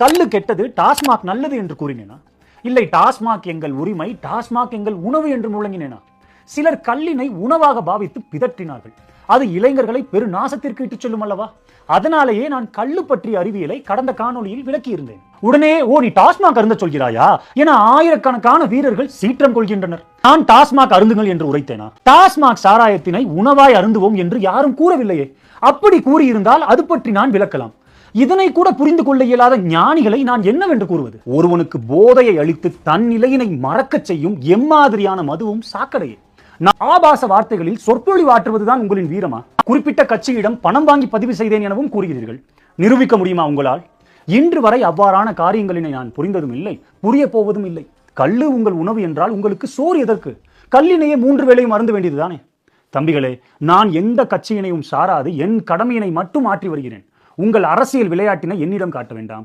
கள்ளு கெட்டது, டாஸ்மாக் நல்லது என்று கூறினேனா? இல்லை, டாஸ்மாக் எங்கள் உரிமை, டாஸ்மாக் எங்கள் உணவு என்று முழங்கினேனா? சிலர் கல்லினை உணவாக பாவித்து பிதற்றினார்கள். அது இளைஞர்களை பெரு நாசத்திற்கு இட்டுச் செல்லும் அல்லவா? அதனாலேயே நான் கள்ளு பற்றிய அறிவியலை கடந்த காணொலியில் விளக்கி இருந்தேன். உடனே நீ டாஸ்மாக் அருந்த சொல்கிறாயா என ஆயிரக்கணக்கான வீரர்கள் சீற்றம் கொள்கின்றனர். நான் டாஸ்மாக் அருந்துங்கள் என்று உரைத்தேனா? டாஸ்மாக் சாராயத்தினை உணவாய் அருந்துவோம் என்று யாரும் கூறவில்லையே. அப்படி கூறியிருந்தால் அது பற்றி நான் விளக்கலாம். இதனை கூட புரிந்து கொள்ள இயலாத ஞானிகளை நான் என்னவென்று கூறுவது? ஒருவனுக்கு போதையை அளித்து தன் நிலையினை மறக்கச் செய்யும் எம்மாதிரியான மதுவும் சாக்கடையே. ஆபாச வார்த்தைகளில் சொற்பொழிவு ஆற்றுவதுதான் உங்களின் வீரமா? குறிப்பிட்ட கட்சியிடம் பணம் வாங்கி பதிவு செய்தேன் எனவும் கூறுகிறீர்கள். நிரூபிக்க முடியுமா உங்களால்? இன்று வரை அவ்வாறான காரியங்களினை நான் புரிந்ததும் இல்லை, புரிய போவதும் இல்லை. கள்ளு உங்கள் உணவு என்றால் உங்களுக்கு சோறு எதற்கு? கல்லினையே 3 வேளையும் அருந்த வேண்டியதுதானே? தம்பிகளே, நான் எந்த கட்சியினையும் சாராது என் கடமையினை மட்டும் ஆற்றி வருகிறேன். உங்கள் அரசியல் விளையாட்டினை என்னிடம் காட்ட வேண்டாம்.